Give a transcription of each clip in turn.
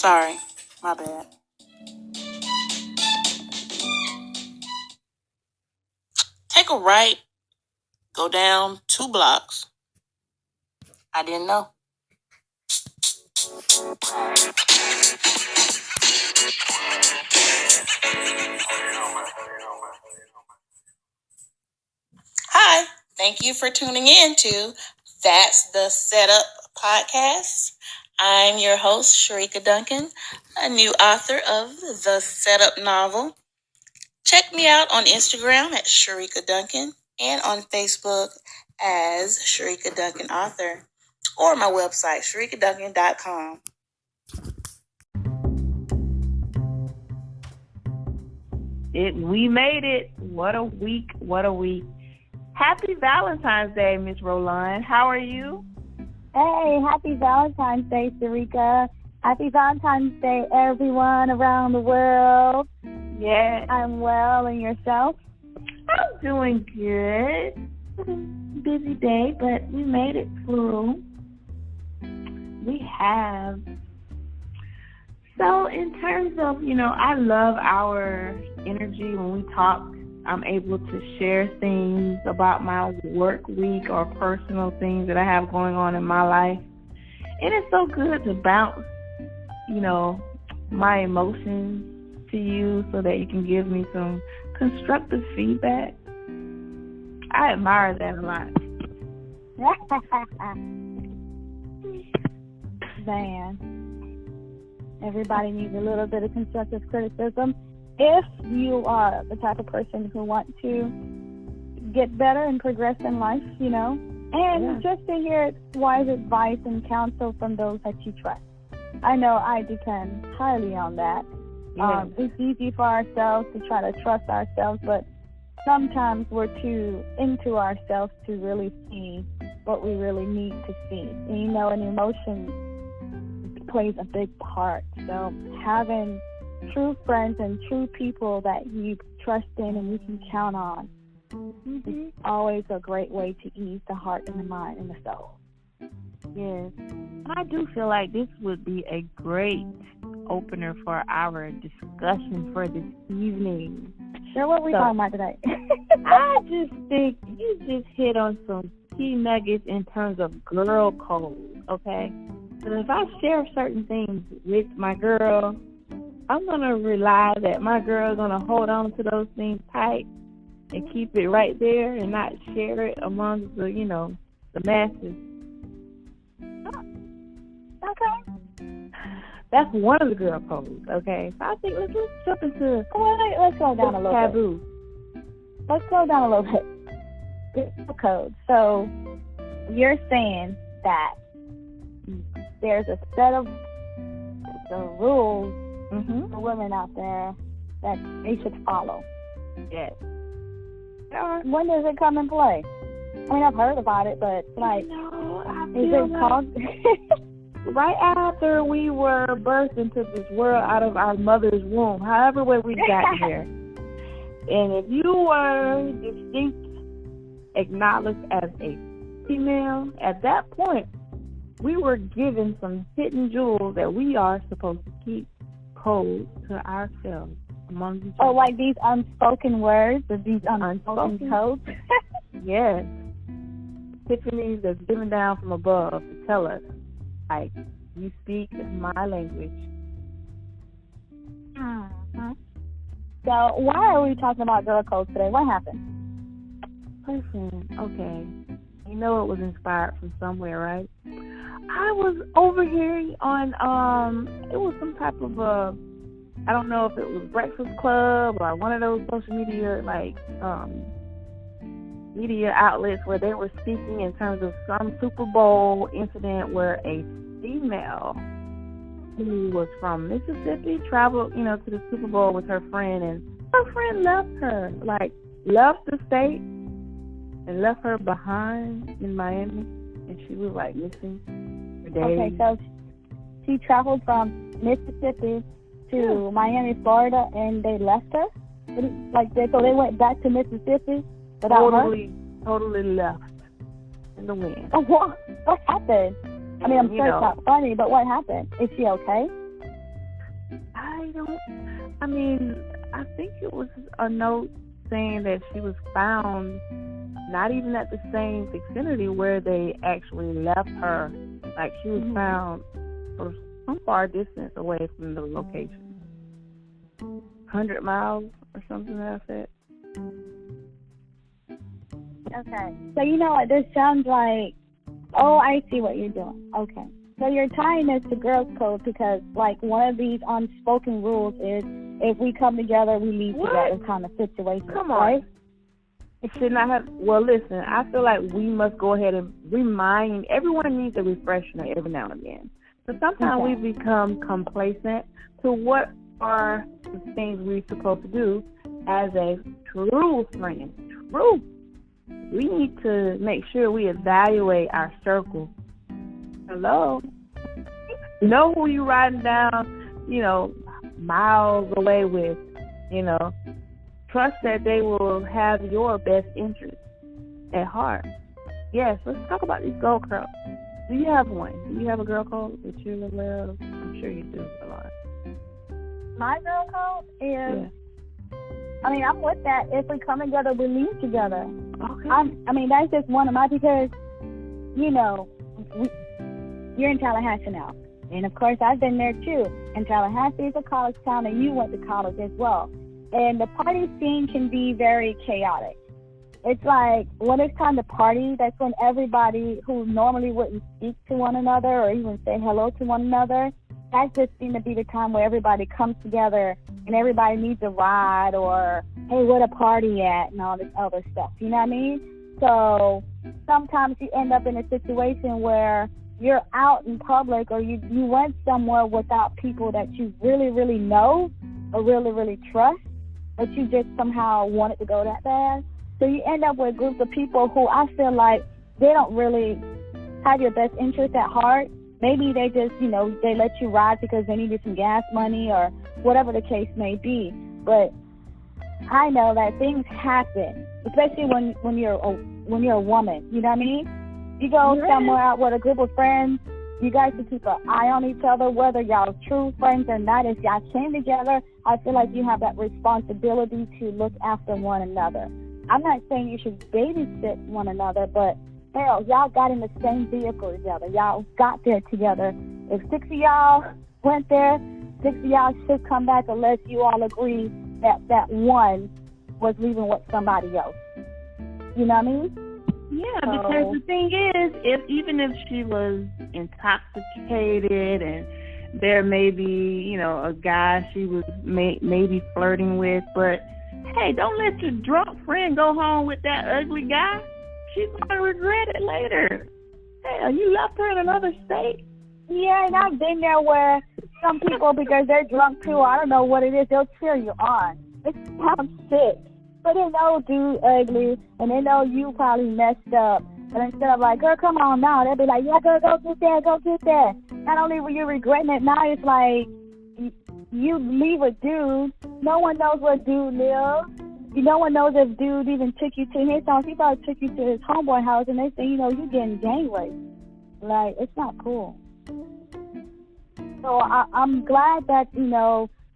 Sorry, my bad. Take a right, go down 2 blocks. I didn't know. Hi, thank you for tuning in to That's the Setup podcast. I'm your host, Sharika Duncan, a new author of the Setup novel. Check me out on Instagram at Sharika Duncan and on Facebook as Sharika Duncan Author, or my website, sharikaduncan.com. We made it. What a week. What a week. Happy Valentine's Day, Miss Roland. How are you? Hey, happy Valentine's Day, Sharika. Happy Valentine's Day, everyone around the world. Yeah. I'm well, and yourself? I'm doing good. Busy day, but we made it through. We have. So in terms of, I love our energy when we talk. I'm able to share things about my work week or personal things that I have going on in my life. And it's so good to bounce, my emotions to you so that you can give me some constructive feedback. I admire that a lot. Man, everybody needs a little bit of constructive criticism. If you are the type of person who wants to get better and progress in life, and just to hear wise advice and counsel from those that you trust. I know I depend highly on that. Yeah. It's easy for ourselves to try to trust ourselves, but sometimes we're too into ourselves to really see what we really need to see. And an emotion plays a big part. So having true friends and true people that you trust in and you can count on is always a great way to ease the heart and the mind and the soul. Yes. I do feel like this would be a great opener for our discussion for this evening. Sure, what are we talking about today? I just think you just hit on some key nuggets in terms of girl code, okay? So if I share certain things with my girl, I'm going to rely that my girl is going to hold on to those things tight and keep it right there and not share it amongst the, the masses. Okay. That's one of the girl codes, okay? So I think let's jump into let's go down a little taboo. bit. Let's go down a little bit. Girl code. So you're saying that there's a set of the rules for women out there that they should follow. Yes. When does it come in play? I mean, I've heard about it, but I is it called? Right after we were birthed into this world out of our mother's womb, however way we got here. And if you were distinct, acknowledged as a female, at that point, we were given some hidden jewels that we are supposed to keep code to ourselves among each other. Oh, like these unspoken words or these unspoken codes? Yes. Epiphanies that's given down from above to tell us, like, you speak my language. So why are we talking about girl codes today? What happened? Listen, okay. You know it was inspired from somewhere, right? I was over here on, it was some type of I don't know if it was Breakfast Club or one of those social media, media outlets where they were speaking in terms of some Super Bowl incident where a female who was from Mississippi traveled, to the Super Bowl with her friend, and her friend left her, left the state and left her behind in Miami, and she was missing for days. Okay, so she traveled from Mississippi to Miami, Florida, and they left her? So they went back to Mississippi without her? Totally left in the wind. Oh, what happened? I mean, I'm sure it's not funny, but what happened? Is she okay? I think it was a note saying that she was found not even at the same vicinity where they actually left her. Like, she was found for some far distance away from the location. 100 miles or something like that. Okay. So you know what this sounds like? Oh, I see what you're doing. Okay. So you're tying this to girls' code because, like, one of these unspoken rules is if we come together, we leave together kind of situation. Come on. Right? It should not have. Well, listen, I feel like we must go ahead and remind. Everyone needs a refresher every now and then. So sometimes we become complacent to what are the things we're supposed to do as a true friend. True. We need to make sure we evaluate our circle. Hello? Know who you're riding down, miles away with, Trust that they will have your best interest at heart. Yes, let's talk about these gold girls. Do you have one? Do you have a girl code that you love? I'm sure you do a lot. My girl code is, I'm with that. If we come together, we leave together. Okay. That's just one of my, because, you're in Tallahassee now. And, of course, I've been there, too. And Tallahassee is a college town, and you went to college as well. And the party scene can be very chaotic. It's like when it's time to party, that's when everybody who normally wouldn't speak to one another or even say hello to one another, that just seems to be the time where everybody comes together and everybody needs a ride or, hey, where the party at and all this other stuff. You know what I mean? So sometimes you end up in a situation where you're out in public or you went somewhere without people that you really, really know or really, really trust, but you just somehow wanted to go that bad. So you end up with groups of people who I feel like they don't really have your best interest at heart. Maybe they just, they let you ride because they needed some gas money or whatever the case may be. But I know that things happen, especially when you're a woman. You know what I mean? You go somewhere out with a group of friends, you guys should keep an eye on each other, whether y'all true friends or not. If y'all came together, I feel like you have that responsibility to look after one another. I'm not saying you should babysit one another, but hell, y'all got in the same vehicle together. Y'all got there together. If 6 of y'all went there, 6 of y'all should come back unless you all agree that one was leaving with somebody else. You know what I mean? Yeah, because the thing is, even if she was intoxicated and there may be, a guy she was maybe flirting with, but hey, don't let your drunk friend go home with that ugly guy. She's going to regret it later. Hell, you left her in another state. Yeah, and I've been there where some people, because they're drunk too, I don't know what it is, they'll cheer you on. It sounds sick. But they know dude ugly, and they know you probably messed up. But instead of like, girl, come on now, they'll be like, yeah, girl, go get that. Not only were you regretting it, now it's like you leave a dude. No one knows where dude lives. No one knows if dude even took you to his house. He probably took you to his homeboy house, and they say, you getting gang raped. Like, it's not cool. So I'm glad that,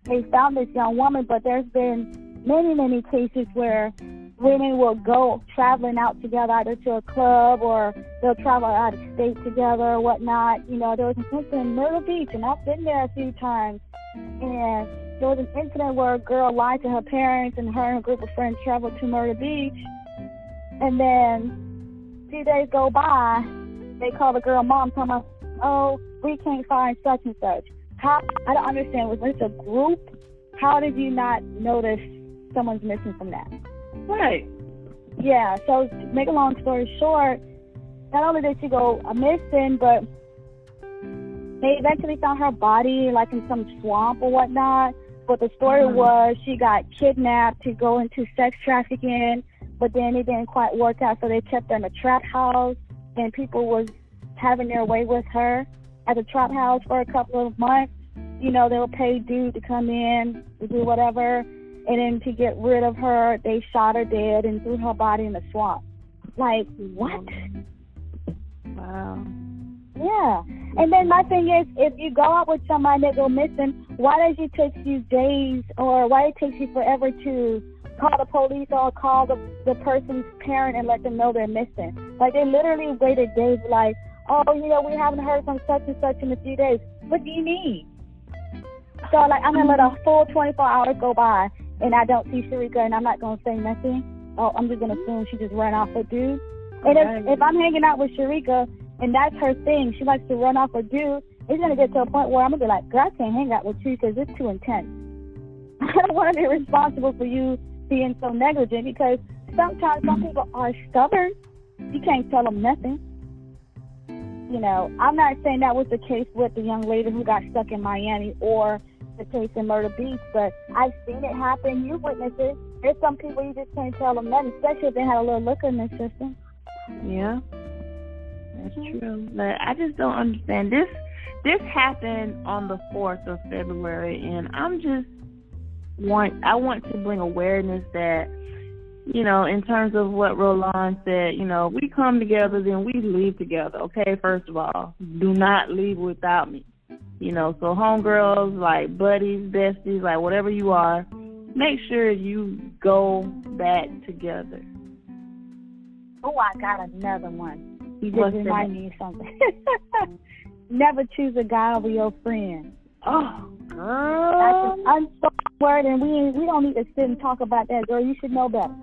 they found this young woman, but there's been many, many cases where women will go traveling out together either to a club or they'll travel out of state together or whatnot. There was an incident in Myrtle Beach, and I've been there a few times, and there was an incident where a girl lied to her parents and her and a group of friends traveled to Myrtle Beach, and then a few days go by, they call the girl mom, telling her, oh, we can't find such and such. How? I don't understand. Was this a group? How did you not notice someone's missing from that? Right. Yeah, so to make a long story short, not only did she go missing, but they eventually found her body like in some swamp or whatnot. But the story was she got kidnapped to go into sex trafficking, but then it didn't quite work out, so they kept her in a trap house, and people was having their way with her at the trap house for a couple of months. They would pay dude to come in to do whatever. And then to get rid of her, they shot her dead and threw her body in the swamp. Like, what? Wow. Yeah. And then my thing is, if you go out with somebody that go missing, why does it take you days, or why it takes you forever to call the police or call the person's parent and let them know they're missing? Like, they literally waited days, like, oh, you know, we haven't heard from such and such in a few days. What do you need? So, like, I'm going to let a full 24 hours go by, and I don't see Sharika, and I'm not going to say nothing. Oh, I'm just going to assume she just ran off with dude. And if I'm hanging out with Sharika, and that's her thing, she likes to run off with dude, it's going to get to a point where I'm going to be like, girl, I can't hang out with you because it's too intense. I don't want to be responsible for you being so negligent, because sometimes some people are stubborn. You can't tell them nothing. You know, I'm not saying that was the case with the young lady who got stuck in Miami or the case in Myrtle Beach, but I've seen it happen. You've witnessed it. There's some people you just can't tell them nothing, especially if they had a little liquor in their system. Yeah, that's true. But I just don't understand. This happened on the 4th of February, and I want to bring awareness that, you know, in terms of what Roland said, you know, we come together, then we leave together, okay? First of all, do not leave without me. You know, so homegirls, like buddies, besties, like whatever you are, make sure you go back together. Oh, I got another one. You just remind me of something. Never choose a guy over your friend. Oh, girl. That's an unspoken word, and we don't need to sit and talk about that, girl. You should know better.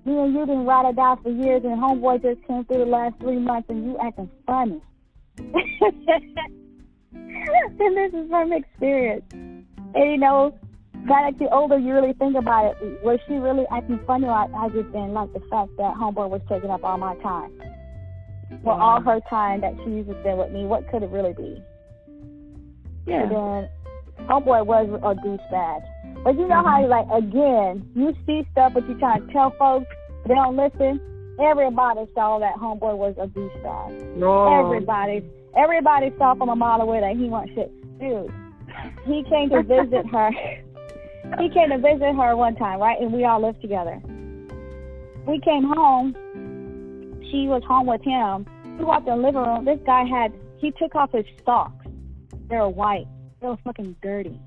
Me and you didn't ride or die for years, and homeboy just came through the last 3 months, and you acting funny. And this is from experience. And you know, now that you're older, you really think about it. Was she really acting funny, or I just didn't like the fact that homeboy was taking up all my time? Well, all her time that she used to spend with me, what could it really be? Yeah. And then homeboy was a douchebag. But you know how, like, again, you see stuff, but you trying to tell folks, they don't listen. Everybody saw that homeboy was a douchebag. No. Everybody saw from a mile away that he wasn't shit. Dude, he came to visit her. He came to visit her one time, right? And we all lived together. We came home. She was home with him. We walked in the living room. This guy he took off his socks. They were white. They were fucking dirty.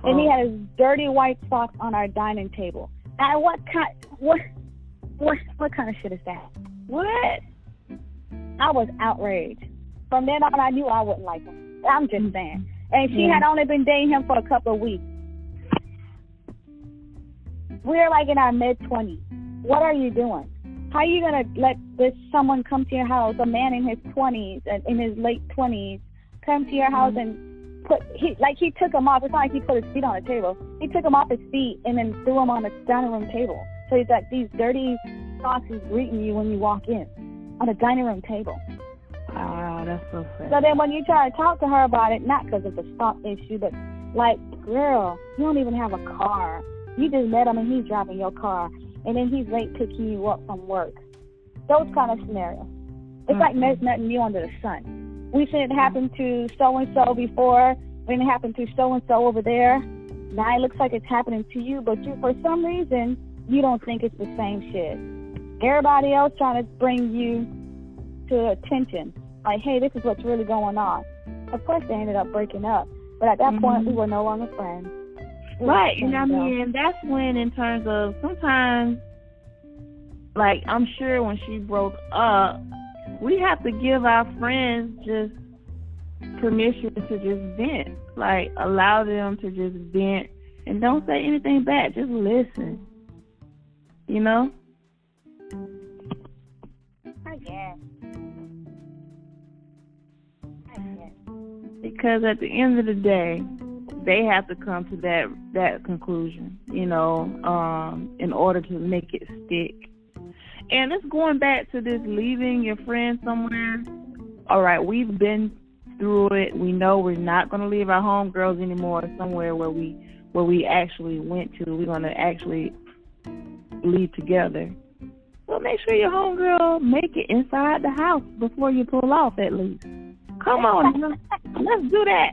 Oh. And he had his dirty white socks on our dining table. Now, what kind of shit is that? What? I was outraged. From then on, I knew I wouldn't like him. I'm just saying. And she had only been dating him for a couple of weeks. We're like in our mid-20s. What are you doing? How are you going to let someone come to your house, a man in his 20s, in his late 20s, come to your house and he took him off. It's not like he put his feet on the table. He took him off his feet and then threw him on the dining room table. So he's got these dirty socks greeting you when you walk in on the dining room table. Wow, that's so sad. So then when you try to talk to her about it, not because of the sock issue, but like, girl, you don't even have a car. You just met him and he's driving your car. And then he's late picking you up from work. Those kind of scenarios. It's like there's nothing new under the sun. We've seen it happen to so-and-so before. When it happened to so-and-so over there. Now it looks like it's happening to you, but you, for some reason, you don't think it's the same shit. Everybody else trying to bring you to attention. Like, hey, this is what's really going on. Of course, they ended up breaking up. But at that point, we were no longer friends. Right, and I mean, that's when, in terms of, sometimes, like, I'm sure when she broke up, we have to give our friends just permission to just vent. Like, allow them to just vent and don't say anything back. Just listen. You know? I guess. Because at the end of the day, they have to come to that conclusion, you know, in order to make it stick. And it's going back to this leaving your friend somewhere. All right, we've been through it. We know we're not going to leave our homegirls anymore somewhere where we actually went to. We're going to actually leave together. Well, make sure your homegirl make it inside the house before you pull off, at least. Come on, let's do that.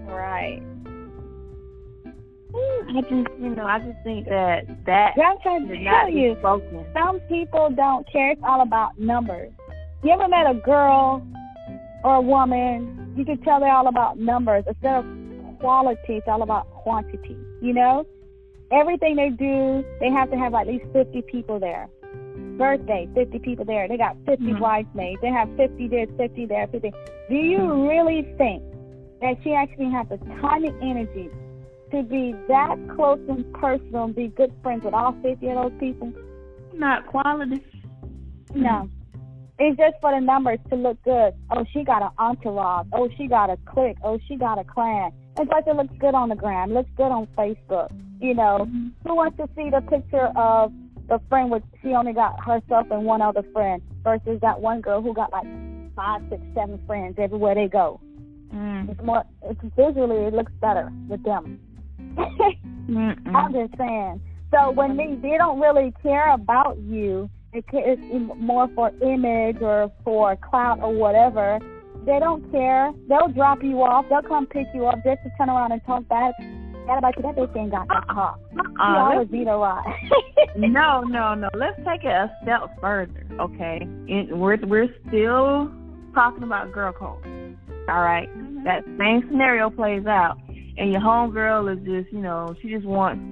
Right. I just think that I'm trying to tell you, some people don't care. It's all about numbers. You ever met a girl or a woman, you can tell they're all about numbers. Instead of quality, it's all about quantity, you know? Everything they do, they have to have at least 50 people there. Birthday, 50 people there. They got 50 bridesmaids. They have 50 this, 50 there, 50. Do you really think that she actually has the time and energy to be that close and personal and be good friends with all 50 of those people? Not quality. No. It's just for the numbers to look good. Oh, she got an entourage. Oh, she got a clique. Oh, she got a clan. It's like it looks good on the gram. It looks good on Facebook. You know, who wants to see the picture of the friend with she only got herself and one other friend versus that one girl who got like 5, 6, 7 friends everywhere they go? It's visually, it looks better with them. I'm just saying. So when they don't really care about you, it's more for image or for clout or whatever. They don't care. They'll drop you off. They'll come pick you up just to turn around and talk bad about you. That bitch ain't got no car. She always beat a ride. No. Let's take it a step further, okay? We're still talking about girl code, all right? That same scenario plays out, and your homegirl is just, you know, she just wants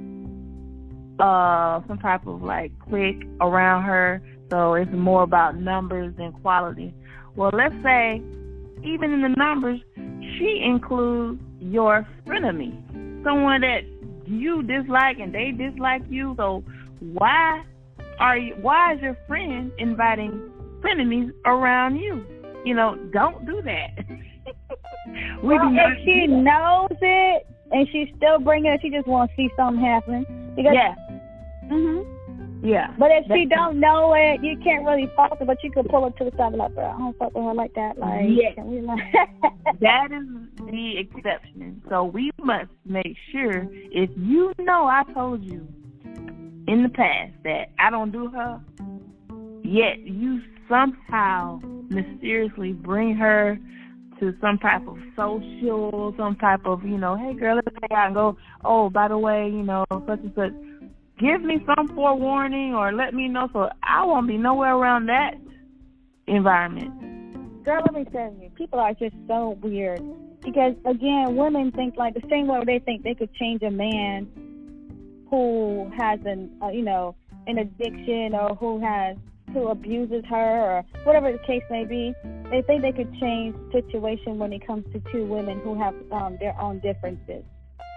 some type of like clique around her, so it's more about numbers than quality. Well, let's say even in the numbers, she includes your frenemy, someone that you dislike and they dislike you. So why is your friend inviting frenemies around you? You know, don't do that. If she knows it and she's still bringing it, she just wants to see something happen. Because, yeah. But if she don't know it, you can't really fault her, but you could pull her to the side and be like, bro, I don't fuck with her like that. Like, can we like that is the exception. So we must make sure, if you know I told you in the past that I don't do her, yet you somehow mysteriously bring her to some type of social, some type of, you know, hey girl, let's hang out and go, oh, by the way, you know, such and such. Give me some forewarning or let me know so I won't be nowhere around that environment. Girl, let me tell you, people are just so weird. Because, again, women think like the same way they think they could change a man who has an addiction or who abuses her or whatever the case may be. They think they could change the situation when it comes to two women who have their own differences.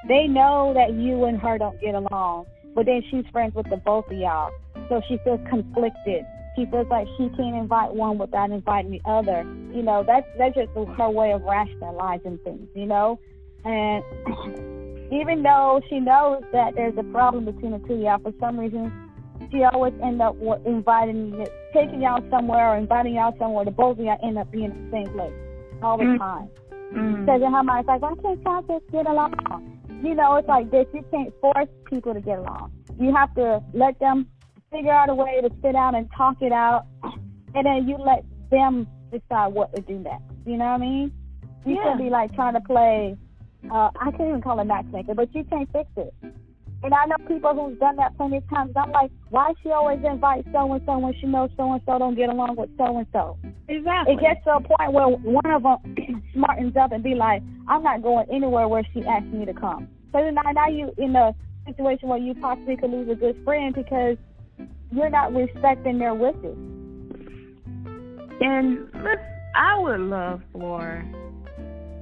They know that you and her don't get along, but then she's friends with the both of y'all. So she feels conflicted. She feels like she can't invite one without inviting the other. You know, that's just her way of rationalizing things, you know? And even though she knows that there's a problem between the two of y'all, for some reason, she always ends up taking y'all somewhere or inviting y'all somewhere. The both of y'all end up being in the same place all the time. Because in her mind, it's like, why can't y'all just get along? You know, it's like this. You can't force people to get along. You have to let them figure out a way to sit down and talk it out, and then you let them decide what to do next. You know what I mean? You can't be like trying to play, I can't even call it matchmaker, but you can't fix it. And I know people who've done that plenty of times. I'm like, why she always invite so-and-so when she knows so-and-so don't get along with so-and-so? Exactly. It gets to a point where one of them smartens up and be like, I'm not going anywhere where she asks me to come. So now you in a situation where you possibly could lose a good friend because you're not respecting their wishes. And I would love for,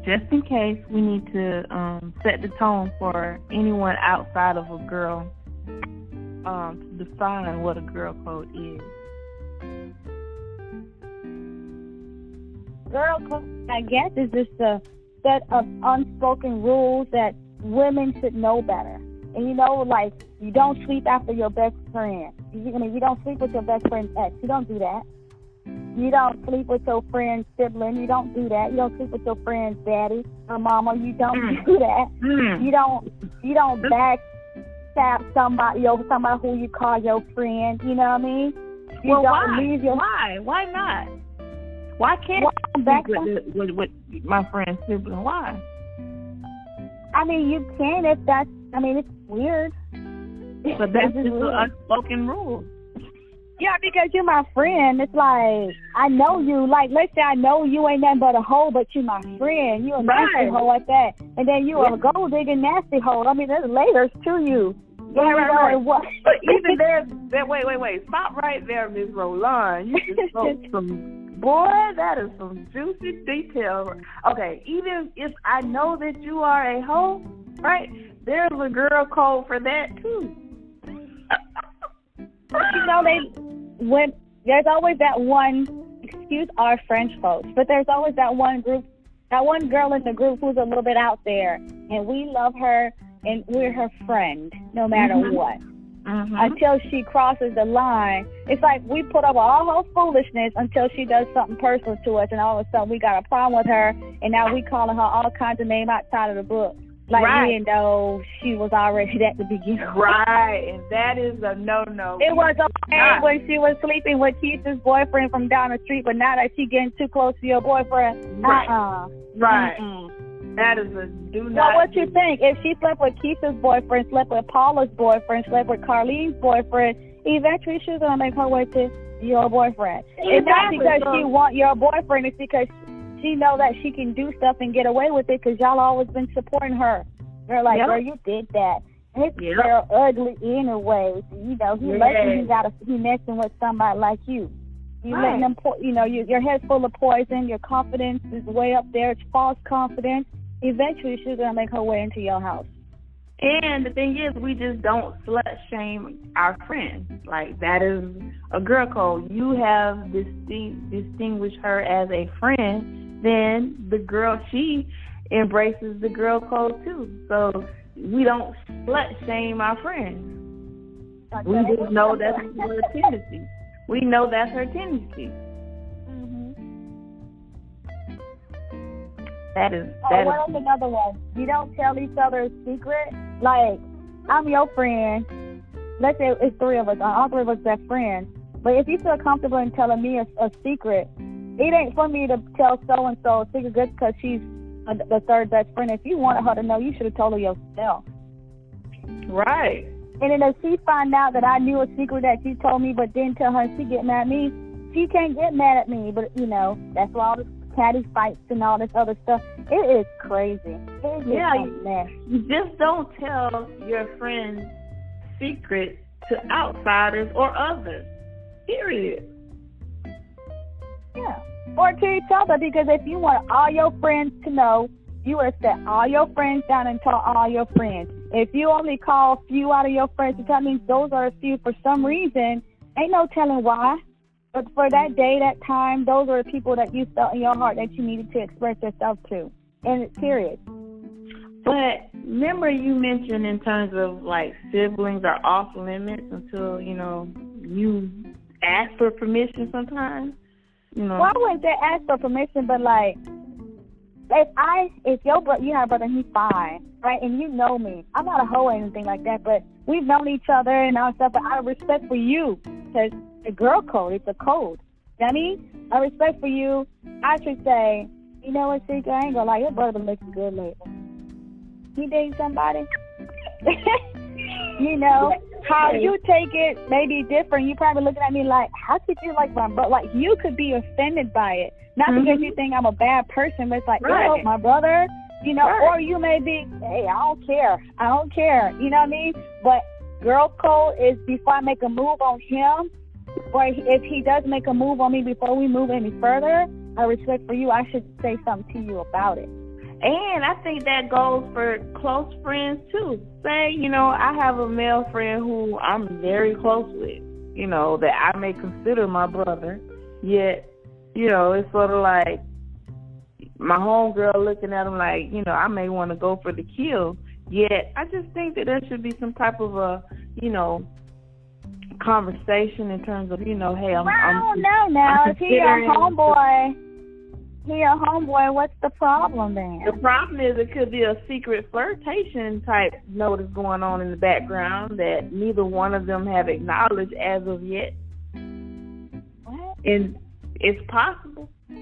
just in case we need to set the tone for anyone outside of a girl, to define what a girl code is. Girl code, I guess, is just a set of unspoken rules that women should know better. And you know, like, you don't sleep after your best friend. You don't sleep with your best friend's ex. You don't do that. You don't sleep with your friend's sibling. You don't do that. You don't sleep with your friend's daddy or mama. You don't do that. You don't backstab somebody who you call your friend. You know what I mean? Why? Why not? Why can't I sleep with my friend's sibling? Why? I mean, you can if that's. I mean, it's weird. But that's just an unspoken rule. Yeah, because you're my friend. It's like, I know you. Like, let's say I know you ain't nothing but a hoe, but you my friend. You a nasty hoe at that. And then you a gold digging nasty hoe. I mean, there's layers to you. Right. What? But even wait. Stop right there, Ms. Roland. You just spoke that is some juicy detail. Okay, even if I know that you are a hoe, right, there's a girl code for that, too. You know, there's always that one, excuse our French folks, but there's always that one girl in the group who's a little bit out there, and we love her, and we're her friend, no matter what. Until she crosses the line. It's like we put up all her foolishness until she does something personal to us, and all of a sudden we got a problem with her, and now we calling her all kinds of names outside of the book. Like, we didn't know she was already at the beginning. Right, and that is a no-no. It was okay when she was sleeping with Keith's boyfriend from down the street, but now that she getting too close to your boyfriend, Right. That is a do not. Well, what you think? If she slept with Keith's boyfriend, slept with Paula's boyfriend, slept with Carlene's boyfriend, eventually she's going to make her way to your boyfriend. Exactly. It's not because she want your boyfriend. It's because she know that she can do stuff and get away with it because y'all always been supporting her. They're like, girl, you did that. His girl ugly anyway. You know, he he messing with somebody like you. You letting them, your head's full of poison. Your confidence is way up there. It's false confidence. Eventually, she's going to make her way into your house. And the thing is, we just don't slut shame our friends. Like, that is a girl code. You have distinguished her as a friend, then the girl, she embraces the girl code too. So we don't slut shame our friends. Okay. We just know that's her tendency. We know that's her tendency. That is another one. You don't tell each other a secret. Like, I'm your friend. Let's say it's three of us. All three of us best friends. But if you feel comfortable in telling me a secret, it ain't for me to tell so-and-so a secret just because she's the third best friend. If you wanted her to know, you should have told her yourself. Right. And then if she find out that I knew a secret that you told me but didn't tell her and she get mad at me, she can't get mad at me. But, that's why all this catty fights and all this other stuff. It is crazy. It is you just don't tell your friend's secret to outsiders or others. Period. Yeah. Or to each other, because if you want all your friends to know, you would have set all your friends down and told all your friends. If you only call a few out of your friends, that means those are a few for some reason. Ain't no telling why. But for that day, that time, those are the people that you felt in your heart that you needed to express yourself to. And period. But remember you mentioned in terms of like siblings are off limits until, you ask for permission sometimes. Well, I wouldn't say ask for permission, but like, if your brother, you have a brother, he's fine, right? And you know me. I'm not a hoe or anything like that, but we've known each other and all stuff, but out of respect for you, because the girl code, it's a code. You know what I mean? Out of respect for you, I should say, you know what, Secret, I ain't gonna lie, your brother been looking good lately. He dating somebody? How you take it may be different. You probably looking at me like, how could you like my brother? Like, you could be offended by it. Not because you think I'm a bad person, but it's like, my brother, or you may be, hey, I don't care. You know what I mean? But girl code is before I make a move on him, or if he does make a move on me before we move any further, out of respect for you, I should say something to you about it. And I think that goes for close friends, too. Say, I have a male friend who I'm very close with, that I may consider my brother, yet, it's sort of like my homegirl looking at him like, I may want to go for the kill, yet I just think that there should be some type of a, conversation in terms of, hey, I'm now. If he a homeboy, what's the problem then? The problem is it could be a secret flirtation type notice going on in the background that neither one of them have acknowledged as of yet. What? And it's possible. Let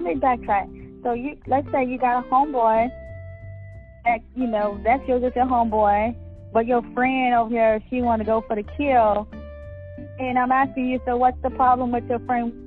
me backtrack. So let's say you got a homeboy that, that's just your homeboy. but your friend over here, she want to go for the kill. And I'm asking you, so what's the problem with your friend